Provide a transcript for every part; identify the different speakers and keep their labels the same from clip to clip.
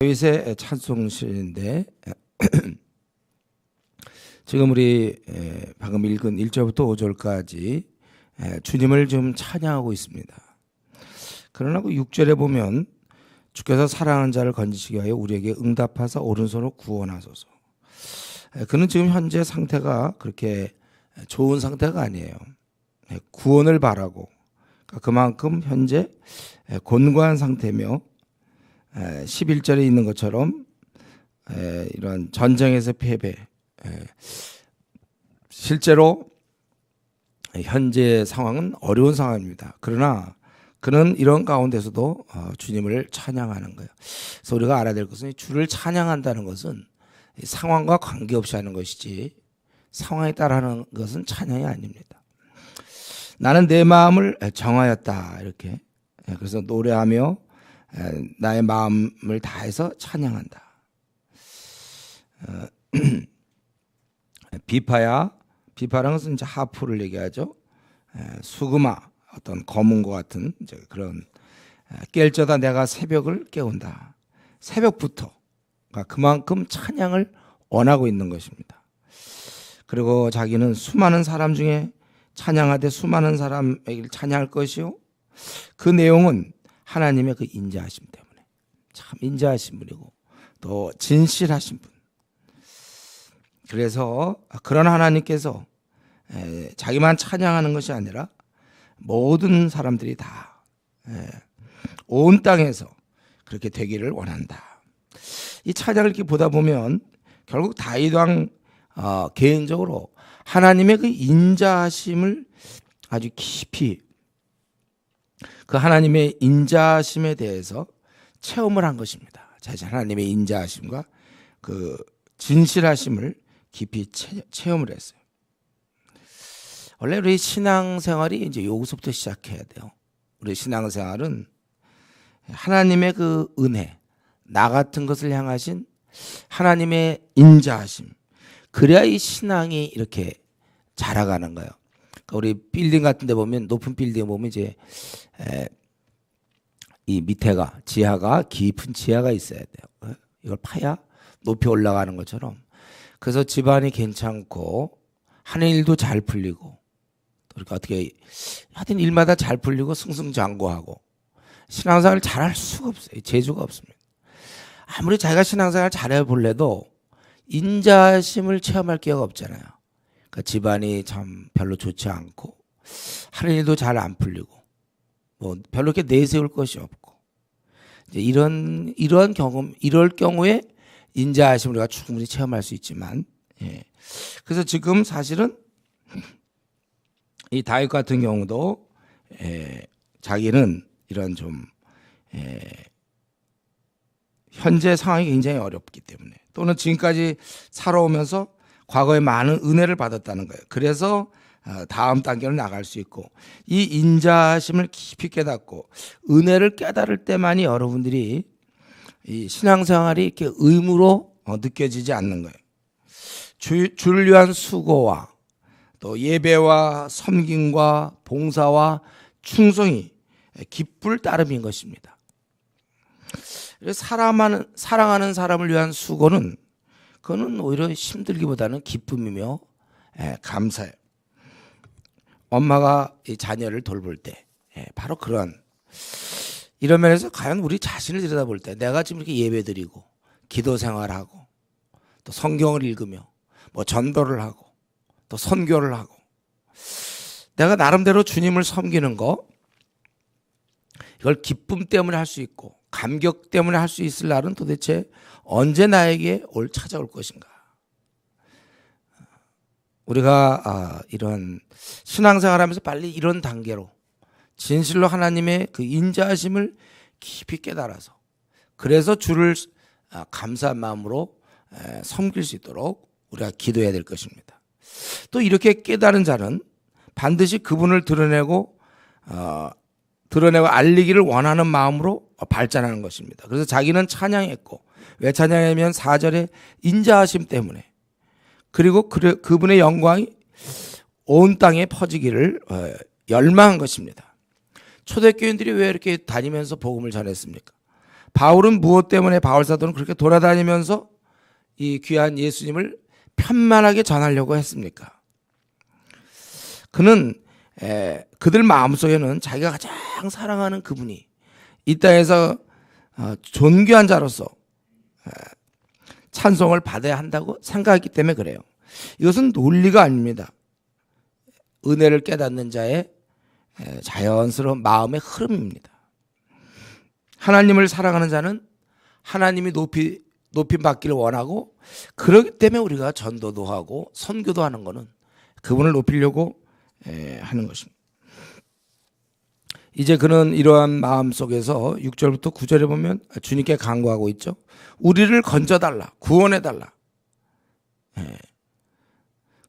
Speaker 1: 다윗의 찬송시인데 지금 우리 방금 읽은 1절부터 5절까지 주님을 좀 찬양하고 있습니다. 그러나 그 6절에 보면 주께서 사랑하는 자를 건지시기 위하여 우리에게 응답하사 오른손으로 구원하소서. 그는 지금 현재 상태가 그렇게 좋은 상태가 아니에요. 구원을 바라고 그만큼 현재 곤고한 상태며 11절에 있는 것처럼 이런 전쟁에서 패배, 실제로 현재 상황은 어려운 상황입니다. 그러나 그는 이런 가운데서도 주님을 찬양하는 거예요. 그래서 우리가 알아야 될 것은 주를 찬양한다는 것은 상황과 관계없이 하는 것이지 상황에 따라 하는 것은 찬양이 아닙니다. 나는 내 마음을 정하였다, 이렇게. 그래서 노래하며 나의 마음을 다해서 찬양한다. 비파라는 것은 이제 하프를 얘기하죠. 수금아, 어떤 검은과 같은 이제 그런 깰저다 내가 새벽을 깨운다. 새벽부터 그만큼 찬양을 원하고 있는 것입니다. 그리고 자기는 수많은 사람 중에 찬양하되 수많은 사람에게 찬양할 것이요. 그 내용은 하나님의 그 인자하심 때문에 참 인자하신 분이고 또 진실하신 분. 그래서 그런 하나님께서 자기만 찬양하는 것이 아니라 모든 사람들이 다 온 땅에서 그렇게 되기를 원한다. 이 찬양을 이렇게 보다 보면 결국 다윗 왕 개인적으로 하나님의 그 인자하심을 아주 깊이 그 하나님의 인자하심에 대해서 체험을 한 것입니다. 자, 하나님의 인자하심과 그 진실하심을 깊이 체험을 했어요. 원래 우리 신앙생활이 이제 여기서부터 시작해야 돼요. 우리 신앙생활은 하나님의 그 은혜, 나 같은 것을 향하신 하나님의 인자하심, 그래야 이 신앙이 이렇게 자라가는 거예요. 그러니까 우리 빌딩 같은 데 보면, 높은 빌딩 보면 이제 이 밑에가, 지하가 깊은 지하가 있어야 돼요. 이걸 파야 높이 올라가는 것처럼. 그래서 집안이 괜찮고 하는 일도 잘 풀리고, 그러니까 어떻게 하여튼 일마다 잘 풀리고 승승장구하고 신앙생활을 잘할 수가 없어요. 재주가 없습니다. 아무리 자기가 신앙생활을 잘해 볼래도 인자심을 체험할 기회가 없잖아요. 그러니까 집안이 참 별로 좋지 않고 하는 일도 잘 안 풀리고 뭐 별로 이렇게 내세울 것이 없고 이제 이런 경험, 이럴 경우에 인자하심을 우리가 충분히 체험할 수 있지만, 그래서 지금 사실은 이 다윗 같은 경우도 자기는 이런 좀 현재 상황이 굉장히 어렵기 때문에 또는 지금까지 살아오면서 과거에 많은 은혜를 받았다는 거예요. 그래서 다음 단계로 나갈 수 있고 이 인자심을 깊이 깨닫고 은혜를 깨달을 때만이 여러분들이 이 신앙생활이 이렇게 의무로 느껴지지 않는 거예요. 주를 위한 수고와 또 예배와 섬김과 봉사와 충성이 기쁠 따름인 것입니다. 사랑하는 사람을 위한 수고는 그거는 오히려 힘들기보다는 기쁨이며 감사예요. 엄마가 이 자녀를 돌볼 때 바로 그런 이런 면에서 과연 우리 자신을 들여다볼 때 내가 지금 이렇게 예배드리고 기도 생활하고 또 성경을 읽으며 뭐 전도를 하고 또 선교를 하고 내가 나름대로 주님을 섬기는 거 이걸 기쁨 때문에 할 수 있고 감격 때문에 할 수 있을 날은 도대체 언제 나에게 찾아올 것인가. 우리가 이런 신앙생활하면서 빨리 이런 단계로 진실로 하나님의 그 인자하심을 깊이 깨달아서 그래서 주를 감사한 마음으로 섬길 수 있도록 우리가 기도해야 될 것입니다. 또 이렇게 깨달은 자는 반드시 그분을 드러내고 알리기를 원하는 마음으로 발전하는 것입니다. 그래서 자기는 찬양했고 왜 찬양하면 4절에 인자하심 때문에 그리고 그분의 영광이 온 땅에 퍼지기를 열망한 것입니다. 초대교인들이 왜 이렇게 다니면서 복음을 전했습니까? 바울은 무엇 때문에 바울 사도는 그렇게 돌아다니면서 이 귀한 예수님을 편만하게 전하려고 했습니까? 그는 그들 마음속에는 자기가 가장 사랑하는 그분이 이 땅에서 존귀한 자로서 찬송을 받아야 한다고 생각했기 때문에 그래요. 이것은 논리가 아닙니다. 은혜를 깨닫는 자의 자연스러운 마음의 흐름입니다. 하나님을 사랑하는 자는 하나님이 높임 받기를 원하고, 그렇기 때문에 우리가 전도도 하고 선교도 하는 것은 그분을 높이려고 하는 것입니다. 이제 그는 이러한 마음 속에서 6절부터 9절에 보면 주님께 간구하고 있죠. 우리를 건져달라, 구원해달라.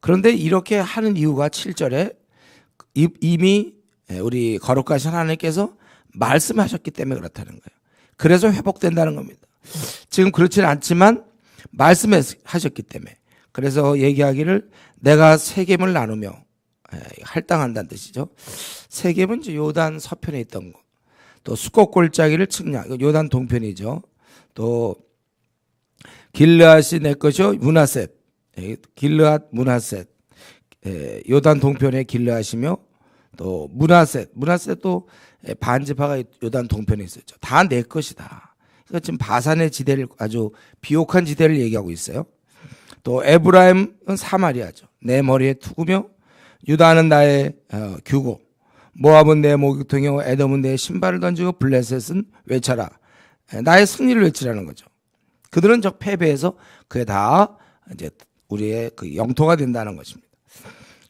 Speaker 1: 그런데 이렇게 하는 이유가 7절에 이미 우리 거룩하신 하나님께서 말씀하셨기 때문에 그렇다는 거예요. 그래서 회복된다는 겁니다. 지금 그렇지는 않지만 말씀하셨기 때문에. 그래서 얘기하기를 내가 세겜을 나누며 할당한다는 뜻이죠. 세겜은 이제 요단 서편에 있던 거, 또 수꽃 골짜기를 측량, 요단 동편이죠. 또 길르앗이 내 것이요 므낫셋, 길르앗 므낫셋, 요단 동편에 길르앗이며 또 므낫셋도 반지파가 요단 동편에 있었죠. 다 내 것이다. 그러니까 지금 바산의 지대를, 아주 비옥한 지대를 얘기하고 있어요. 또 에브라임은 사마리아죠. 내 머리에 투구며 유다는 나의 규고, 모압은 내 목욕통이요 에돔은 내 신발을 던지고 블레셋은 외쳐라. 나의 승리를 외치라는 거죠. 그들은 적 패배해서 그게 다 이제 우리의 그 영토가 된다는 것입니다.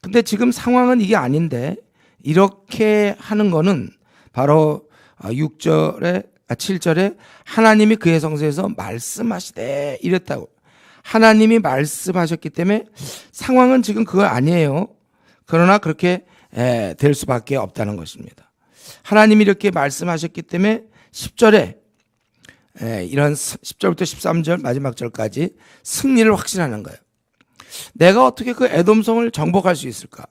Speaker 1: 근데 지금 상황은 이게 아닌데, 이렇게 하는 거는 바로 7절에 하나님이 그의 성소에서 말씀하시되 이랬다고. 하나님이 말씀하셨기 때문에 상황은 지금 그거 아니에요. 그러나 그렇게 될 수밖에 없다는 것입니다. 하나님이 이렇게 말씀하셨기 때문에 10절에 이런 10절부터 13절 마지막 절까지 승리를 확신하는 거예요. 내가 어떻게 그 에돔성을 정복할 수 있을까?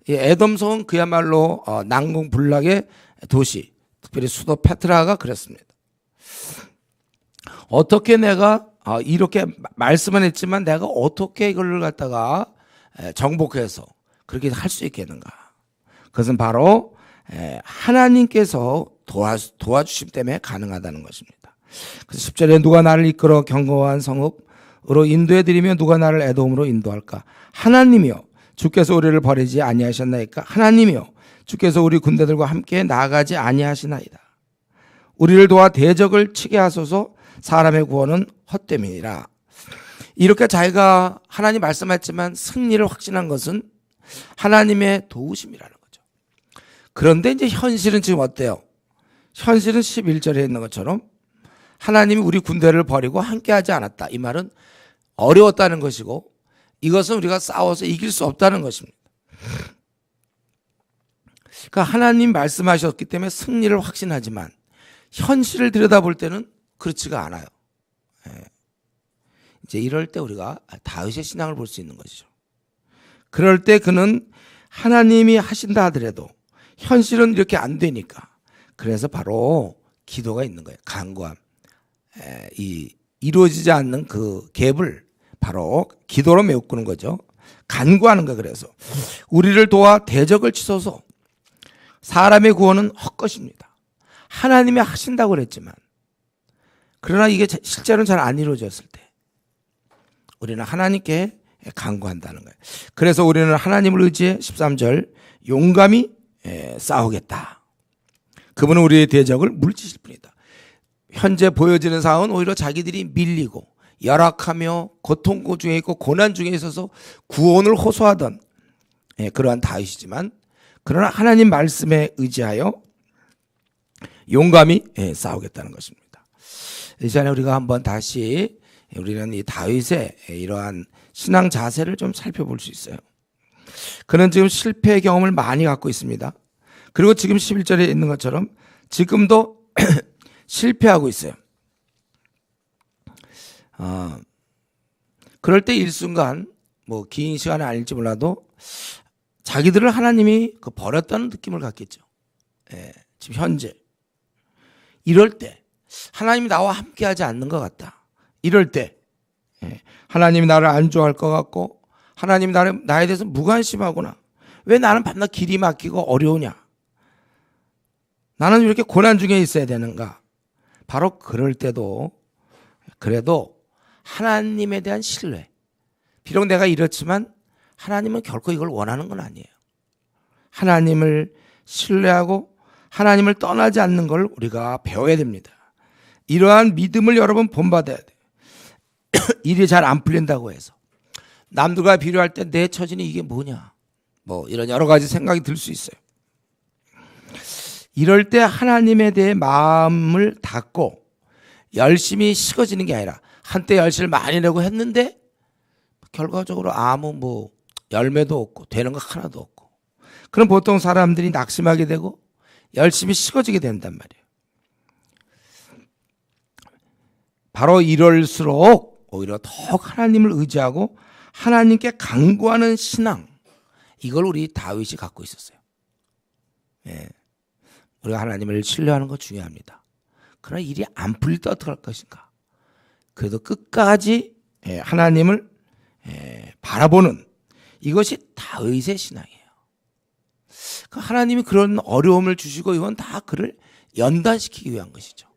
Speaker 1: 이 에돔성은 그야말로 난공불락의 도시, 특별히 수도 페트라가 그랬습니다. 어떻게 내가 이렇게 말씀은 했지만 내가 어떻게 이걸 갖다가 정복해서 그렇게 할 수 있겠는가? 그것은 바로 하나님께서 도와주심 때문에 가능하다는 것입니다. 그래서 10절에 누가 나를 이끌어 견고한 성읍으로 인도해드리며 누가 나를 에돔으로 인도할까? 하나님이요 주께서 우리를 버리지 아니하셨나이까? 하나님이요 주께서 우리 군대들과 함께 나아가지 아니하시나이다. 우리를 도와 대적을 치게 하소서. 사람의 구원은 헛됨이니라. 이렇게 자기가 하나님 말씀했지만 승리를 확신한 것은 하나님의 도우심이라는 거죠. 그런데 이제 현실은 지금 어때요? 현실은 11절에 있는 것처럼 하나님이 우리 군대를 버리고 함께하지 않았다. 이 말은 어려웠다는 것이고, 이것은 우리가 싸워서 이길 수 없다는 것입니다. 그러니까 하나님 말씀하셨기 때문에 승리를 확신하지만 현실을 들여다볼 때는 그렇지가 않아요. 이제 이럴 때 우리가 다윗의 신앙을 볼 수 있는 것이죠. 그럴 때 그는 하나님이 하신다 하더라도 현실은 이렇게 안 되니까, 그래서 바로 기도가 있는 거예요. 간구함. 이루어지지 않는 그 갭을 바로 기도로 메우는 거죠. 간구하는 거예요. 그래서 우리를 도와 대적을 치소서. 사람의 구원은 헛것입니다. 하나님이 하신다고 그랬지만, 그러나 이게 실제로는 잘 안 이루어졌을 때 우리는 하나님께 간구한다는 거예요. 그래서 우리는 하나님을 의지해 13절 용감히 싸우겠다. 그분은 우리의 대적을 물리치실 뿐이다. 현재 보여지는 상황은 오히려 자기들이 밀리고 열악하며 고통 중에 있고 고난 중에 있어서 구원을 호소하던 그러한 다윗이지만, 그러나 하나님 말씀에 의지하여 용감히 싸우겠다는 것입니다. 이 시간에 우리가 한번 다시 우리는 이 다윗의 이러한 신앙 자세를 좀 살펴볼 수 있어요. 그는 지금 실패 경험을 많이 갖고 있습니다. 그리고 지금 11절에 있는 것처럼 지금도 실패하고 있어요. 그럴 때 일순간 뭐 긴 시간은 아닐지 몰라도 자기들을 하나님이 버렸다는 느낌을 갖겠죠. 지금 현재 이럴 때 하나님이 나와 함께하지 않는 것 같다. 이럴 때 하나님이 나를 안 좋아할 것 같고 하나님이 나에 대해서 무관심하구나. 왜 나는 밤낮 길이 막히고 어려우냐. 나는 왜 이렇게 고난 중에 있어야 되는가. 바로 그럴 때도 그래도 하나님에 대한 신뢰. 비록 내가 이렇지만 하나님은 결코 이걸 원하는 건 아니에요. 하나님을 신뢰하고 하나님을 떠나지 않는 걸 우리가 배워야 됩니다. 이러한 믿음을 여러분 본받아야 돼요. 일이 잘 안 풀린다고 해서 남들과 비교할 때 내 처지는 이게 뭐냐, 뭐 이런 여러 가지 생각이 들 수 있어요. 이럴 때 하나님에 대해 마음을 닫고 열심히 식어지는 게 아니라 한때 열심을 많이 내고 했는데 결과적으로 아무 뭐 열매도 없고 되는 거 하나도 없고, 그럼 보통 사람들이 낙심하게 되고 열심히 식어지게 된단 말이에요. 바로 이럴수록 오히려 더욱 하나님을 의지하고 하나님께 간구하는 신앙, 이걸 우리 다윗이 갖고 있었어요. 예. 우리가 하나님을 신뢰하는 거 중요합니다. 그러나 일이 안 풀릴 때 어떻게 할 것인가. 그래도 끝까지 하나님을 바라보는 이것이 다윗의 신앙이에요. 하나님이 그런 어려움을 주시고 이건 다 그를 연단시키기 위한 것이죠.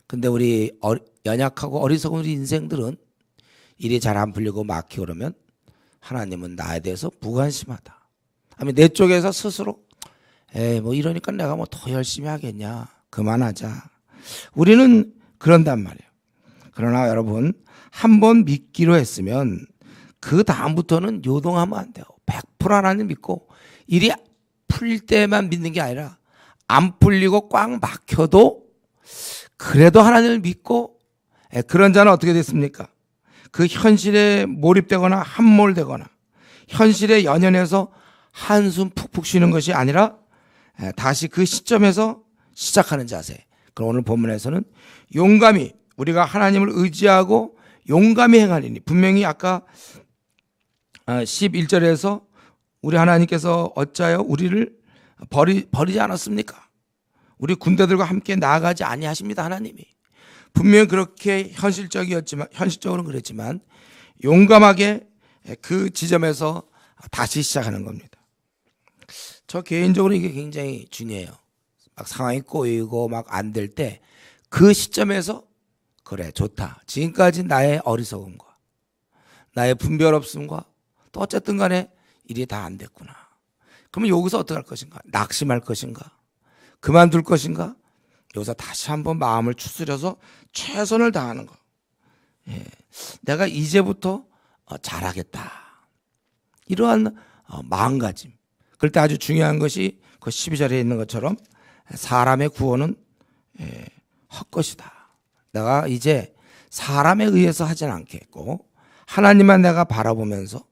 Speaker 1: 근데 우리 연약하고 어리석은 우리 인생들은 일이 잘 안 풀리고 막히고 그러면 하나님은 나에 대해서 무관심하다. 아니 내 쪽에서 스스로 뭐 이러니까 내가 뭐 더 열심히 하겠냐, 그만하자. 우리는 그런단 말이에요. 그러나 여러분, 한번 믿기로 했으면 그 다음부터는 요동하면 안 돼요. 100% 하나님 믿고 일이 풀릴 때만 믿는 게 아니라 안 풀리고 꽉 막혀도 그래도 하나님을 믿고, 그런 자는 어떻게 됐습니까? 그 현실에 몰입되거나 함몰되거나 현실에 연연해서 한숨 푹푹 쉬는 것이 아니라 다시 그 시점에서 시작하는 자세. 그럼 오늘 본문에서는 용감히 우리가 하나님을 의지하고 용감히 행하리니, 분명히 아까 11절에서 우리 하나님께서 어찌하여 우리를 버리지 않았습니까? 우리 군대들과 함께 나아가지 아니하십니다. 하나님이 분명히 그렇게 현실적으로는 그랬지만 용감하게 그 지점에서 다시 시작하는 겁니다. 저 개인적으로 이게 굉장히 중요해요. 막 상황이 꼬이고 막 안 될 때 그 시점에서 그래 좋다. 지금까지 나의 어리석음과 나의 분별 없음과 또 어쨌든 간에 일이 다 안 됐구나. 그러면 여기서 어떻게 할 것인가? 낙심할 것인가? 그만둘 것인가? 여기서 다시 한번 마음을 추스려서 최선을 다하는 거. 내가 이제부터 잘하겠다. 이러한 마음가짐. 그럴 때 아주 중요한 것이 그 12절에 있는 것처럼 사람의 구원은 헛것이다. 내가 이제 사람에 의해서 하진 않겠고 하나님만 내가 바라보면서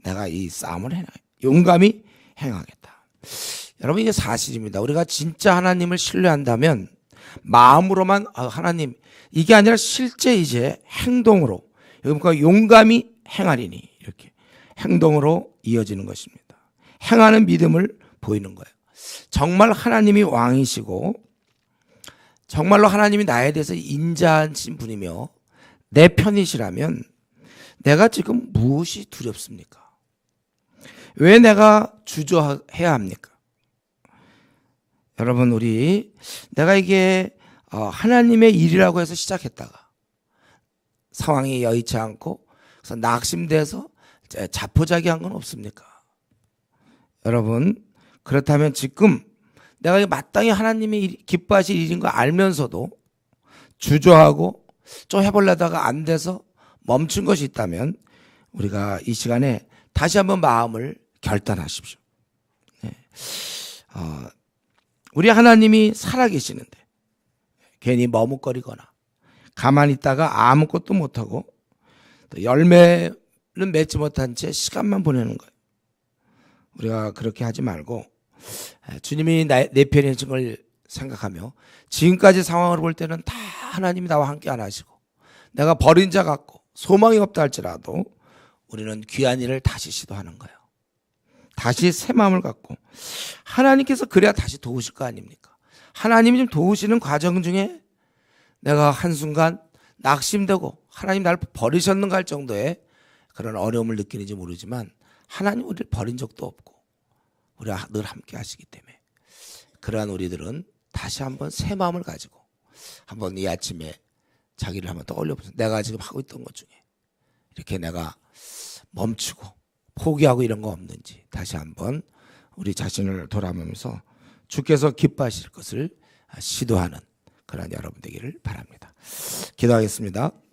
Speaker 1: 내가 이 싸움을 용감히 행하겠다. 여러분, 이게 사실입니다. 우리가 진짜 하나님을 신뢰한다면 마음으로만 하나님, 이게 아니라 실제 이제 행동으로, 그러니까 용감히 행하리니 이렇게 행동으로 이어지는 것입니다. 행하는 믿음을 보이는 거예요. 정말 하나님이 왕이시고 정말로 하나님이 나에 대해서 인자하신 분이며 내 편이시라면 내가 지금 무엇이 두렵습니까? 왜 내가 주저해야 합니까? 여러분, 내가 이게 하나님의 일이라고 해서 시작했다가 상황이 여의치 않고 그래서 낙심돼서 자포자기한 건 없습니까? 여러분, 그렇다면 지금 내가 마땅히 하나님이 기뻐하실 일인 거 알면서도 주저하고 좀 해보려다가 안 돼서 멈춘 것이 있다면 우리가 이 시간에 다시 한번 마음을 결단하십시오. 우리 하나님이 살아계시는데 괜히 머뭇거리거나 가만히 있다가 아무것도 못하고 또 열매는 맺지 못한 채 시간만 보내는 거예요. 우리가 그렇게 하지 말고 주님이 내 편이신 걸 생각하며 지금까지 상황을 볼 때는 다 하나님이 나와 함께 안 하시고 내가 버린 자 같고 소망이 없다 할지라도 우리는 귀한 일을 다시 시도하는 거예요. 다시 새 마음을 갖고 하나님께서 그래야 다시 도우실 거 아닙니까? 하나님이 좀 도우시는 과정 중에 내가 한순간 낙심되고 하나님 나를 버리셨는가 할 정도의 그런 어려움을 느끼는지 모르지만 하나님 우리를 버린 적도 없고 우리가 늘 함께 하시기 때문에 그러한 우리들은 다시 한번 새 마음을 가지고 한번 이 아침에 자기를 한번 떠올려 보세요. 내가 지금 하고 있던 것 중에 이렇게 내가 멈추고 포기하고 이런 거 없는지 다시 한번 우리 자신을 돌아보면서 주께서 기뻐하실 것을 시도하는 그런 여러분 되기를 바랍니다. 기도하겠습니다.